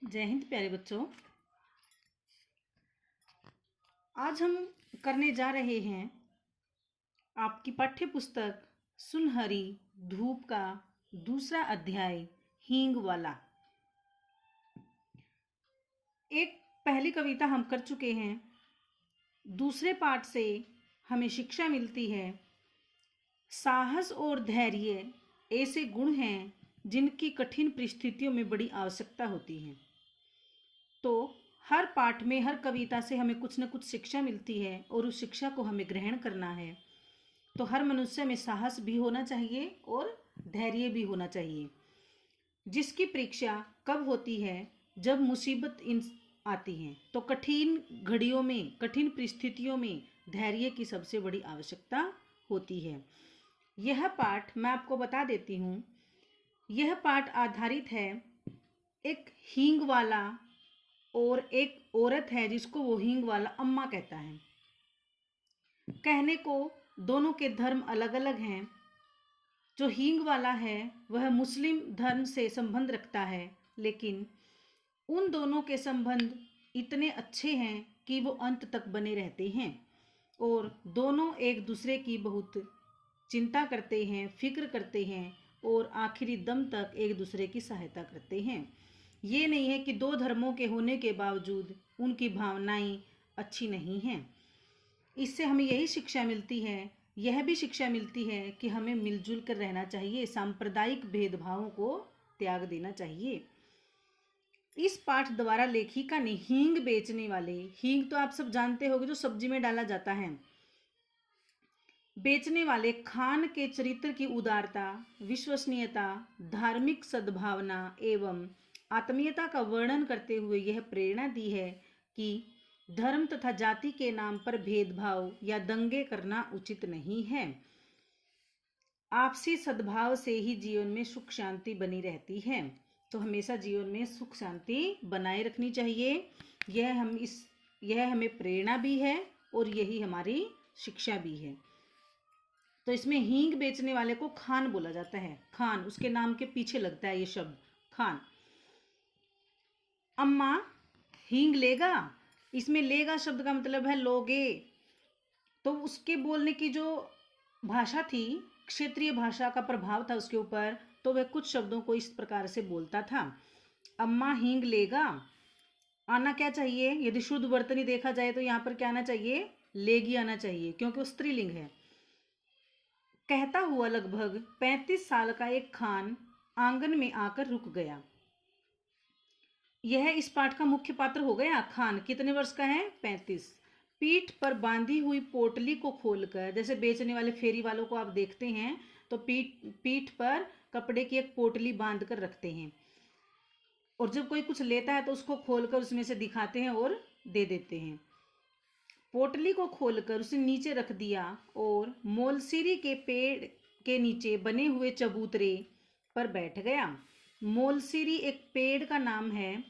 जय हिंद प्यारे बच्चों। आज हम करने जा रहे हैं आपकी पाठ्य पुस्तक सुनहरी धूप का दूसरा अध्याय हींग वाला। एक पहली कविता हम कर चुके हैं। दूसरे पाठ से हमें शिक्षा मिलती है साहस और धैर्य ऐसे गुण हैं जिनकी कठिन परिस्थितियों में बड़ी आवश्यकता होती है। तो हर पाठ में हर कविता से हमें कुछ न कुछ शिक्षा मिलती है और उस शिक्षा को हमें ग्रहण करना है। तो हर मनुष्य में साहस भी होना चाहिए और धैर्य भी होना चाहिए। जिसकी परीक्षा कब होती है? जब मुसीबत इन आती है। तो कठिन घड़ियों में, कठिन परिस्थितियों में धैर्य की सबसे बड़ी आवश्यकता होती है। यह पाठ मैं आपको बता देती हूँ। यह पाठ आधारित है एक हींग वाला और एक औरत है जिसको वो हींग वाला अम्मा कहता है। कहने को दोनों के धर्म अलग अलग हैं। जो हींग वाला है वह मुस्लिम धर्म से संबंध रखता है, लेकिन उन दोनों के संबंध इतने अच्छे हैं कि वो अंत तक बने रहते हैं और दोनों एक दूसरे की बहुत चिंता करते हैं, फिक्र करते हैं और आखिरी दम तक एक दूसरे की सहायता करते हैं। ये नहीं है कि दो धर्मों के होने के बावजूद उनकी भावनाएं अच्छी नहीं हैं। इससे हमें यही शिक्षा मिलती है, यह भी शिक्षा मिलती है कि हमें मिलजुल कर रहना चाहिए, सांप्रदायिक भेदभावों को त्याग देना चाहिए। इस पाठ द्वारा लेखिका ने हींग बेचने वाले, हींग तो आप सब जानते होंगे जो सब्जी में डाला जाता है, बेचने वाले खान के चरित्र की उदारता, विश्वसनीयता, धार्मिक सद्भावना एवं आत्मीयता का वर्णन करते हुए यह प्रेरणा दी है कि धर्म तथा जाति के नाम पर भेदभाव या दंगे करना उचित नहीं है। आपसी सद्भाव से ही जीवन में सुख शांति बनी रहती है। तो हमेशा जीवन में सुख शांति बनाए रखनी चाहिए। यह हमें प्रेरणा भी है और यही हमारी शिक्षा भी है। तो इसमें हींग बेचने वाले को खान बोला जाता है। खान उसके नाम के पीछे लगता है ये शब्द खान। अम्मा हींग लेगा, इसमें लेगा शब्द का मतलब है लोगे। तो उसके बोलने की जो भाषा थी, क्षेत्रीय भाषा का प्रभाव था उसके ऊपर, तो वह कुछ शब्दों को इस प्रकार से बोलता था। अम्मा हींग लेगा, आना क्या चाहिए? यदि शुद्ध वर्तनी देखा जाए तो यहाँ पर क्या आना चाहिए? लेगी आना चाहिए, क्योंकि वो स्त्रीलिंग है। कहता हुआ लगभग 35 साल का एक खान आंगन में आकर रुक गया। यह इस पाठ का मुख्य पात्र हो गया। खान कितने वर्ष का है? 35। पीठ पर बांधी हुई पोटली को खोलकर, जैसे बेचने वाले फेरी वालों को आप देखते हैं तो पीठ पर कपड़े की एक पोटली बांध कर रखते हैं और जब कोई कुछ लेता है तो उसको खोलकर उसमें से दिखाते हैं और दे देते हैं। पोटली को खोलकर उसने नीचे रख दिया और मोलसीरी के पेड़ के नीचे बने हुए चबूतरे पर बैठ गया। मोलसीरी एक पेड़ का नाम है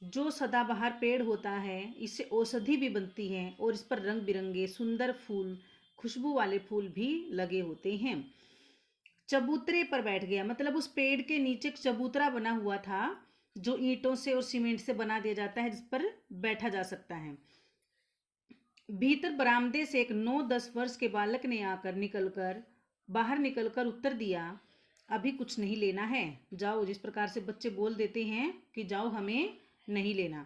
जो सदाबहार पेड़ होता है। इससे औषधि भी बनती है और इस पर रंग बिरंगे सुंदर फूल, खुशबू वाले फूल भी लगे होते हैं। चबूतरे पर बैठ गया मतलब उस पेड़ के नीचे एक चबूतरा बना हुआ था जो ईंटों से और सीमेंट से बना दिया जाता है, जिस पर बैठा जा सकता है। भीतर बरामदे से एक 9-10 वर्ष के बालक ने आकर बाहर निकलकर उत्तर दिया, अभी कुछ नहीं लेना है, जाओ। जिस प्रकार से बच्चे बोल देते हैं कि जाओ हमें नहीं लेना।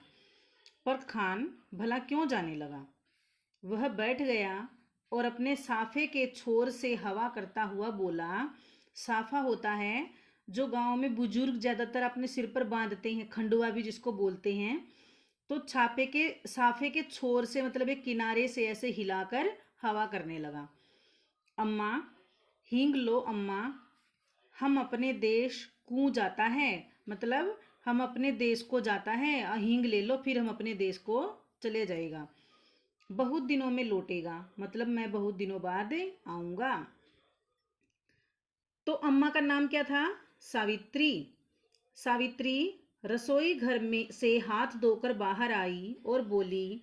पर खान भला क्यों जाने लगा। वह बैठ गया और अपने साफे के छोर से हवा करता हुआ बोला। साफा होता है जो गांव में बुजुर्ग ज्यादातर अपने सिर पर बांधते हैं, खंडुआ भी जिसको बोलते हैं। तो साफे के छोर से मतलब एक किनारे से ऐसे हिलाकर हवा करने लगा। अम्मा हींग लो अम्मा, हम अपने देश कूं जाता है, मतलब हम अपने देश को जाता है, हींग ले लो फिर हम अपने देश को चले जाएगा। बहुत दिनों में लौटेगा, मतलब मैं बहुत दिनों बाद आऊंगा। तो अम्मा का नाम क्या था? सावित्री। सावित्री रसोई घर में से हाथ धोकर बाहर आई और बोली,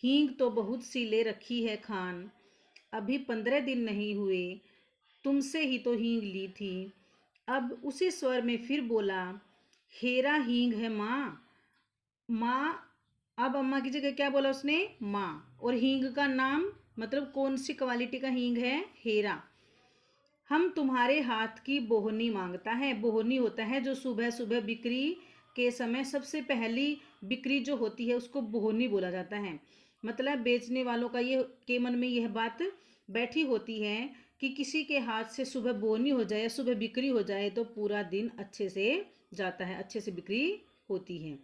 हींग तो बहुत सी ले रखी है खान, अभी 15 दिन नहीं हुए, तुमसे ही तो हींग ली थी। अब उसी स्वर में फिर बोला, हेरा हींग है माँ, माँ, अब अम्मा की जगह क्या बोला उसने? माँ। और हींग का नाम मतलब कौन सी क्वालिटी का हींग है? हेरा। हम तुम्हारे हाथ की बोहनी मांगता है। बोहनी होता है जो सुबह सुबह बिक्री के समय सबसे पहली बिक्री जो होती है उसको बोहनी बोला जाता है। मतलब बेचने वालों का ये के मन में यह बात बैठी होती है कि किसी के हाथ से सुबह बोहनी हो जाए, सुबह बिक्री हो जाए तो पूरा दिन अच्छे से जाता है, अच्छे से बिक्री होती है।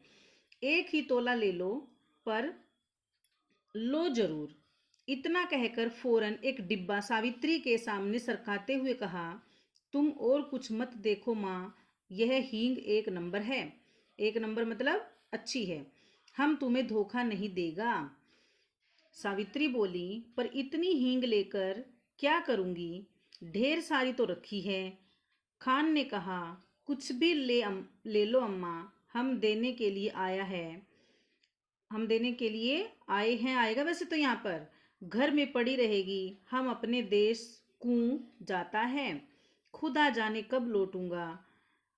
एक ही तोला ले लो, पर लो जरूर। इतना कहकर फौरन एक डिब्बा सावित्री के सामने सरकाते हुए कहा, तुम और कुछ मत देखो माँ, यह हींग एक नंबर है। एक नंबर मतलब अच्छी है, हम तुम्हें धोखा नहीं देगा। सावित्री बोली, पर इतनी हींग लेकर क्या करूंगी? ढेर सारी तो रखी है। खान ने कहा, कुछ भी ले लो अम्मा, हम देने के लिए आया है। हम देने के लिए आए हैं, आएगा वैसे तो यहाँ पर, घर में पड़ी रहेगी, हम अपने देश कूं जाता है, खुदा जाने कब लौटूंगा।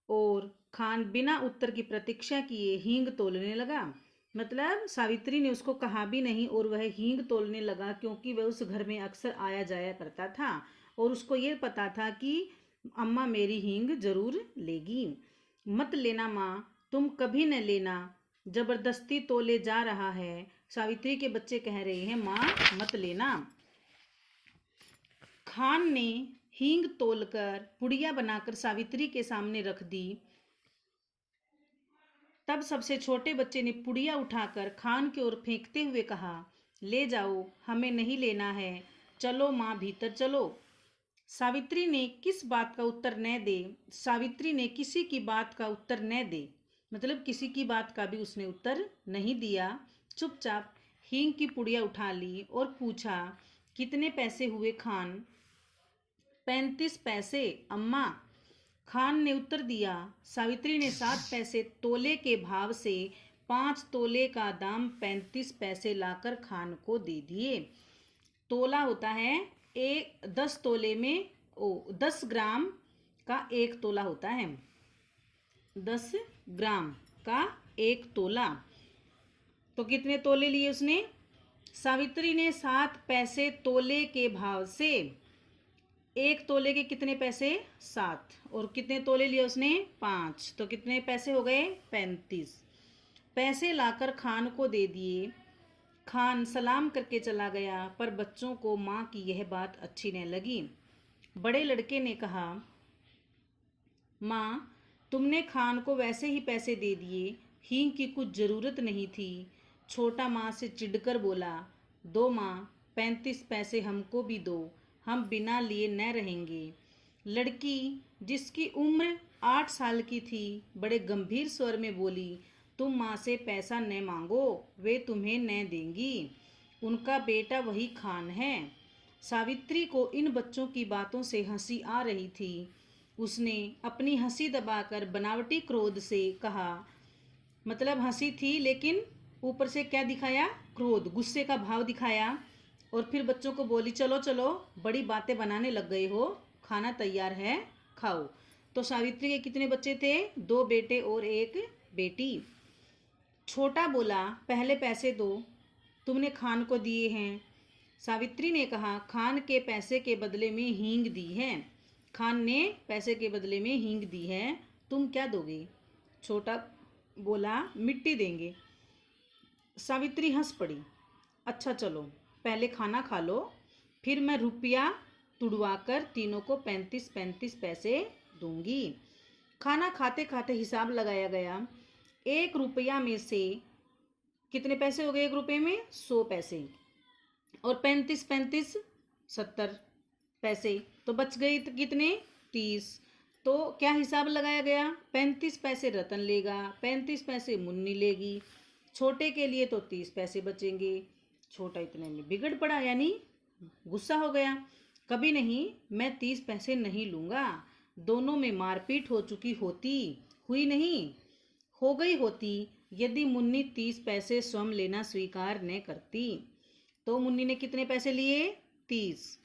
और खान बिना उत्तर की प्रतीक्षा किए हींग तोलने लगा। मतलब सावित्री ने उसको कहा भी नहीं और वह हींग तोलने लगा, क्योंकि वह उस घर में अक्सर आया जाया करता था और उसको ये पता था कि अम्मा मेरी हींग जरूर लेगी। मत लेना माँ, तुम कभी न लेना, जबरदस्ती तोले जा रहा है। सावित्री के बच्चे कह रहे हैं माँ मत लेना। खान ने हींग तोलकर पुड़िया बनाकर सावित्री के सामने रख दी। तब सबसे छोटे बच्चे ने पुड़िया उठाकर खान की ओर फेंकते हुए कहा, ले जाओ, हमें नहीं लेना है, चलो माँ भीतर चलो। सावित्री ने किस बात का उत्तर न दे सावित्री ने किसी की बात का उत्तर न दे मतलब किसी की बात का भी उसने उत्तर नहीं दिया। चुपचाप हींग की पुड़िया उठा ली और पूछा, कितने पैसे हुए खान? 35 पैसे अम्मा। खान ने उत्तर दिया। सावित्री ने 7 पैसे तोले के भाव से 5 तोले का दाम 35 पैसे लाकर खान को दे दिए। तोला होता है 10 तोले में 10 ग्राम का 1 तोला होता है। 10 ग्राम का 1 तोला। तो कितने तोले लिए उसने? सावित्री ने 7 पैसे तोले के भाव से, 1 तोले के कितने पैसे? 7। और कितने तोले लिए उसने? 5। तो कितने पैसे हो गए? 35 पैसे लाकर खान को दे दिए। खान सलाम करके चला गया, पर बच्चों को माँ की यह बात अच्छी न लगी। बड़े लड़के ने कहा, माँ तुमने खान को वैसे ही पैसे दे दिए, हींग की कुछ ज़रूरत नहीं थी। छोटा माँ से चिढ़कर बोला, दो माँ, 35 पैसे हमको भी दो, हम बिना लिए न रहेंगे। लड़की जिसकी उम्र 8 साल की थी बड़े गंभीर स्वर में बोली, तुम माँ से पैसा न मांगो, वे तुम्हें न देंगी, उनका बेटा वही खान है। सावित्री को इन बच्चों की बातों से हंसी आ रही थी। उसने अपनी हंसी दबाकर बनावटी क्रोध से कहा, मतलब हंसी थी लेकिन ऊपर से क्या दिखाया? क्रोध, गुस्से का भाव दिखाया। और फिर बच्चों को बोली, चलो चलो, बड़ी बातें बनाने लग गए हो, खाना तैयार है, खाओ। तो सावित्री के कितने बच्चे थे? 2 बेटे और 1 बेटी। छोटा बोला, पहले पैसे दो, तुमने खान को दिए हैं। सावित्री ने कहा, खान के पैसे के बदले में हींग दी है। खान ने पैसे के बदले में हींग दी है, तुम क्या दोगे? छोटा बोला, मिट्टी देंगे। सावित्री हंस पड़ी। अच्छा चलो, पहले खाना खा लो, फिर मैं रुपया तुड़वाकर तीनों को 35-35 पैसे दूंगी। खाना खाते खाते हिसाब लगाया गया। 1 रुपया में से कितने पैसे हो गए? 1 रुपये में 100 पैसे, और 35-35 70 पैसे, तो बच गई तो कितने? 30। तो क्या हिसाब लगाया गया? 35 पैसे रतन लेगा, 35 पैसे मुन्नी लेगी। छोटे के लिए तो 30 पैसे बचेंगे। छोटा इतने में बिगड़ पड़ा, यानी गुस्सा हो गया। कभी नहीं, मैं 30 पैसे नहीं लूँगा। दोनों में मारपीट हो चुकी होती, हुई नहीं, हो गई होती, यदि मुन्नी 30 पैसे स्वयं लेना स्वीकार न करती। तो मुन्नी ने कितने पैसे लिए? 30।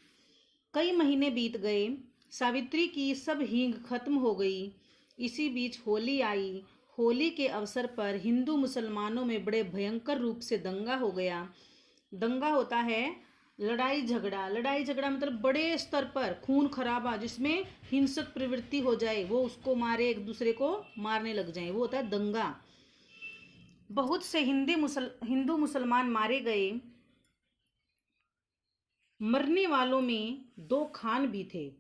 कई महीने बीत गए, सावित्री की सब हींग खत्म हो गई। इसी बीच होली आई। होली के अवसर पर हिंदू मुसलमानों में बड़े भयंकर रूप से दंगा हो गया। दंगा होता है लड़ाई झगड़ा, लड़ाई झगड़ा मतलब बड़े स्तर पर खून खराबा, जिसमें हिंसक प्रवृत्ति हो जाए, वो उसको मारे, एक दूसरे को मारने लग जाए, वो होता है दंगा। बहुत से हिंदू मुसलमान मारे गए। मरने वालों में 2 खान भी थे।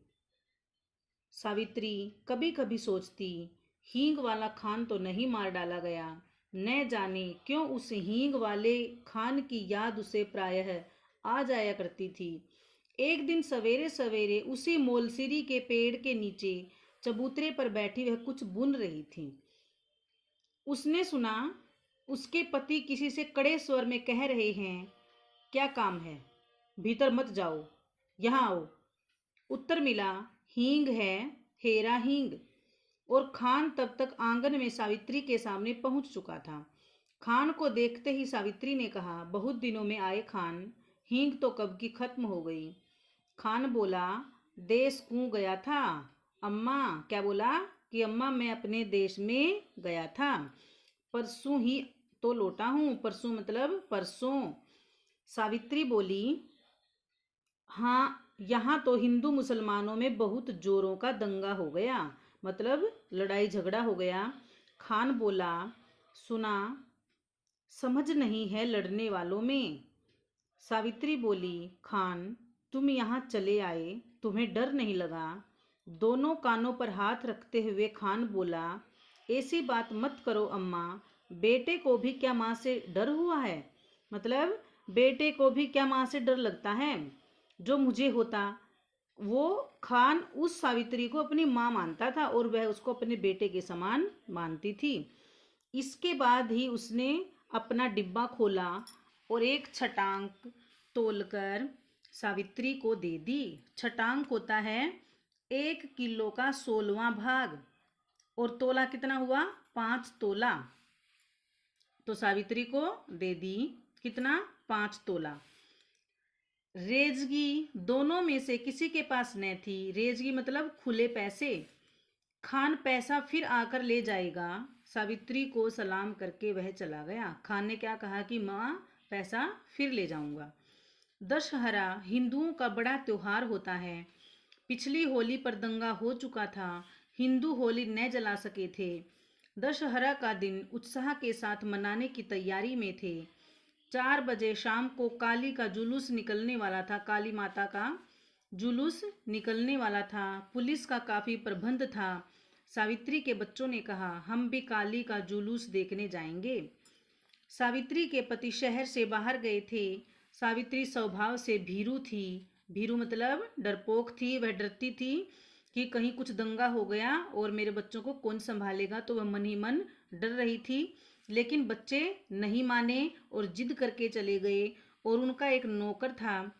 सावित्री कभी कभी सोचती, हींग वाला खान तो नहीं मार डाला गया, न जाने क्यों उस हींग वाले खान की याद उसे प्रायः आ जाया करती थी। एक दिन सवेरे सवेरे उसी मोलसिरी के पेड़ के नीचे चबूतरे पर बैठी वह कुछ बुन रही थी। उसने सुना उसके पति किसी से कड़े स्वर में कह रहे हैं, क्या काम है, भीतर मत जाओ, यहाँ आओ। उत्तर मिला, हींग है, हेरा हींग। और खान तब तक आंगन में सावित्री के सामने पहुंच चुका था। खान को देखते ही सावित्री ने कहा, बहुत दिनों में आए खान, हींग तो कब की खत्म हो गई। खान बोला, देश कूं गया था अम्मा। क्या बोला कि अम्मा मैं अपने देश में गया था, परसों ही तो लौटा हूं। परसों मतलब परसों। सावित्री बोली, हाँ, यहाँ तो हिंदू मुसलमानों में बहुत जोरों का दंगा हो गया, मतलब लड़ाई झगड़ा हो गया। खान बोला, सुना, समझ नहीं है लड़ने वालों में। सावित्री बोली, खान तुम यहाँ चले आए, तुम्हें डर नहीं लगा। दोनों कानों पर हाथ रखते हुए खान बोला, ऐसी बात मत करो अम्मा, बेटे को भी क्या माँ से डर हुआ है, मतलब बेटे को भी क्या माँ से डर लगता है। जो मुझे होता, वो खान उस सावित्री को अपनी माँ मानता था और वह उसको अपने बेटे के समान मानती थी। इसके बाद ही उसने अपना डिब्बा खोला और एक छटांक तोलकर सावित्री को दे दी। छटांक होता है 1 किलो का 16वां भाग, और तोला कितना हुआ, 5 तोला। तो सावित्री को दे दी कितना, 5 तोला। रेजगी दोनों में से किसी के पास न थी। रेजगी मतलब खुले पैसे। खान पैसा फिर आकर ले जाएगा। सावित्री को सलाम करके वह चला गया। खान ने क्या कहा कि माँ पैसा फिर ले जाऊंगा। दशहरा हिंदुओं का बड़ा त्योहार होता है। पिछली होली पर दंगा हो चुका था, हिंदू होली न जला सके थे। दशहरा का दिन उत्साह के साथ मनाने की तैयारी में थे। 4 बजे शाम को काली का जुलूस निकलने वाला था, काली माता का जुलूस निकलने वाला था। पुलिस का काफी प्रबंध था। सावित्री के बच्चों ने कहा, हम भी काली का जुलूस देखने जाएंगे। सावित्री के पति शहर से बाहर गए थे। सावित्री स्वभाव से भीरू थी। भीरू मतलब डरपोक थी। वह डरती थी कि कहीं कुछ दंगा हो गया और मेरे बच्चों को कौन संभालेगा, तो वह मन ही मन डर रही थी। लेकिन बच्चे नहीं माने और जिद करके चले गए। और उनका एक नौकर था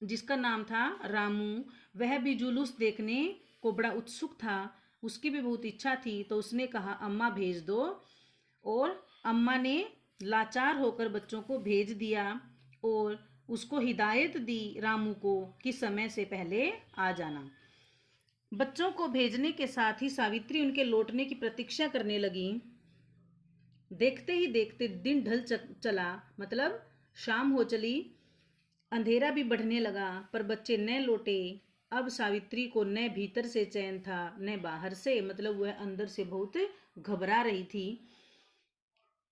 जिसका नाम था रामू, वह भी जुलूस देखने को बड़ा उत्सुक था। उसकी भी बहुत इच्छा थी, तो उसने कहा, अम्मा भेज दो। और अम्मा ने लाचार होकर बच्चों को भेज दिया और उसको हिदायत दी रामू को कि समय से पहले आ जाना। बच्चों को भेजने के साथ ही सावित्री उनके लौटने की प्रतीक्षा करने लगी। देखते ही देखते दिन ढल चला, मतलब शाम हो चली। अंधेरा भी बढ़ने लगा, पर बच्चे न लौटे। अब सावित्री को न भीतर से चैन था न बाहर से, मतलब वह अंदर से बहुत घबरा रही थी।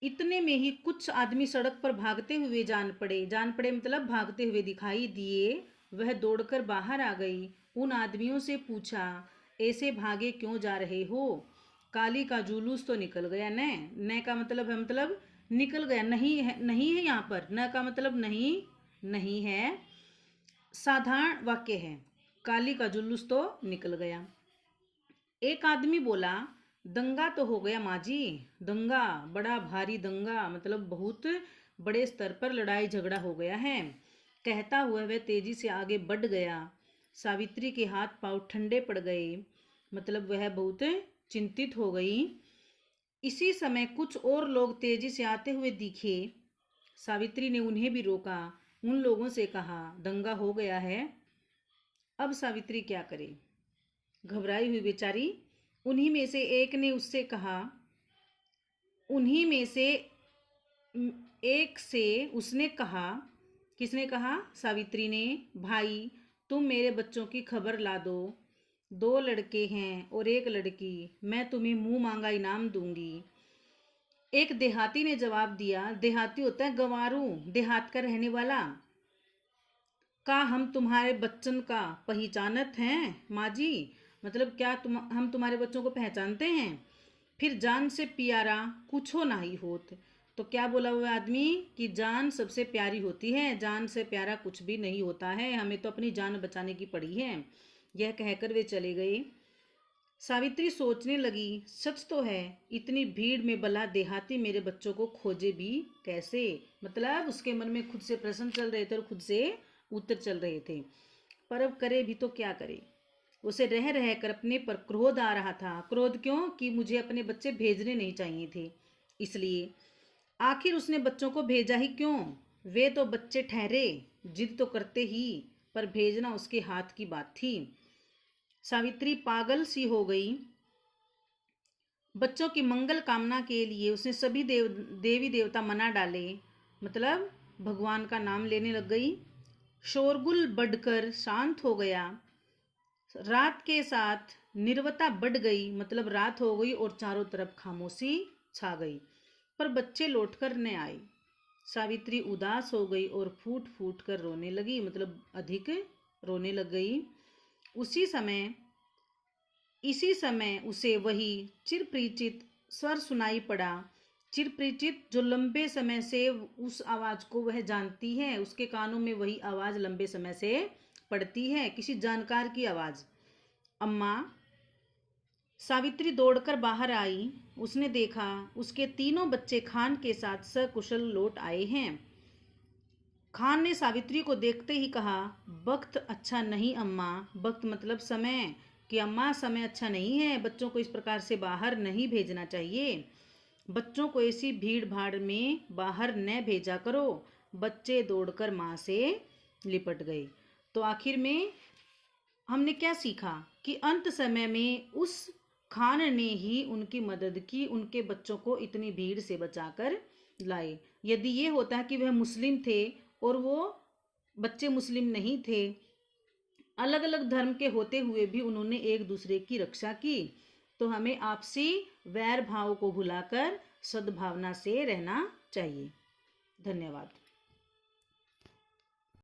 इतने में ही कुछ आदमी सड़क पर भागते हुए जान पड़े मतलब भागते हुए दिखाई दिए। वह दौड़कर बाहर आ गई। उन आदमियों से पूछा, ऐसे भागे क्यों जा रहे हो? काली का जुलूस तो निकल गया। न का मतलब है, मतलब निकल गया, नहीं है यहाँ पर। न का मतलब नहीं है, साधारण वाक्य है। काली का जुलूस तो निकल गया। एक आदमी बोला, दंगा तो हो गया माँ जी, दंगा, बड़ा भारी दंगा, मतलब बहुत बड़े स्तर पर लड़ाई झगड़ा हो गया है। कहता हुआ वह तेजी से आगे बढ़ गया। सावित्री के हाथ पांव ठंडे पड़ गए, मतलब वह बहुत चिंतित हो गई। इसी समय कुछ और लोग तेजी से आते हुए दिखे। सावित्री ने उन्हें भी रोका। उन लोगों से कहा, दंगा हो गया है, अब सावित्री क्या करे? घबराई हुई बेचारी। उन्हीं में से एक ने उससे कहा, उन्हीं में से एक से उसने कहा, किसने कहा? सावित्री ने, भाई तुम मेरे बच्चों की खबर ला दो। 2 लड़के हैं और 1 लड़की, मैं तुम्हें मुंह मांगा इनाम दूंगी। एक देहाती ने जवाब दिया, देहाती होता है गंवारू, देहात का रहने वाला। का हम तुम्हारे बच्चन का पहचानत हैं माँ जी? मतलब क्या हम तुम्हारे बच्चों को पहचानते हैं? फिर जान से प्यारा कुछ हो नहीं होत। तो क्या बोला हुआ आदमी कि जान सबसे प्यारी होती है, जान से प्यारा कुछ भी नहीं होता है, हमें तो अपनी जान बचाने की पड़ी है। यह कहकर वे चले गए। सावित्री सोचने लगी, सच तो है, इतनी भीड़ में भला देहाती मेरे बच्चों को खोजे भी कैसे? मतलब उसके मन में खुद से प्रश्न चल रहे थे और खुद से उत्तर चल रहे थे। पर अब करे भी तो क्या करे? उसे रह रह कर अपने पर क्रोध आ रहा था। क्रोध क्यों? कि मुझे अपने बच्चे भेजने नहीं चाहिए थे, इसलिए। आखिर उसने बच्चों को भेजा ही क्यों? वे तो बच्चे ठहरे, जिद तो करते ही, पर भेजना उसके हाथ की बात थी। सावित्री पागल सी हो गई। बच्चों की मंगल कामना के लिए उसने सभी देवी देवता मना डाले, मतलब भगवान का नाम लेने लग गई। शोरगुल बढ़कर शांत हो गया। रात के साथ निर्वता बढ़ गई, मतलब रात हो गई और चारों तरफ खामोशी छा गई, पर बच्चे लौटकर न आए। सावित्री उदास हो गई और फूट फूट कर रोने लगी, मतलब अधिक रोने लग गई। इसी समय उसे वही चिरपरिचित स्वर सुनाई पड़ा। चिरपरिचित, जो लंबे समय से उस आवाज को वह जानती है, उसके कानों में वही आवाज लंबे समय से पड़ती है, किसी जानकार की आवाज। अम्मा। सावित्री दौड़कर बाहर आई। उसने देखा उसके तीनों बच्चे खान के साथ सकुशल लौट आए हैं। खान ने सावित्री को देखते ही कहा, वक्त अच्छा नहीं अम्मा। वक्त मतलब समय, कि अम्मा समय अच्छा नहीं है, बच्चों को इस प्रकार से बाहर नहीं भेजना चाहिए। बच्चों को ऐसी भीड़ भाड़ में बाहर न भेजा करो। बच्चे दौड़कर माँ से लिपट गए। तो आखिर में हमने क्या सीखा? कि अंत समय में उस खान ने ही उनकी मदद की, उनके बच्चों को इतनी भीड़ से बचाकर लाए। यदि ये होता कि वह मुस्लिम थे और वो बच्चे मुस्लिम नहीं थे, अलग अलग धर्म के होते हुए भी उन्होंने एक दूसरे की रक्षा की। तो हमें आपसी वैर भाव को भुलाकर सद्भावना से रहना चाहिए। धन्यवाद।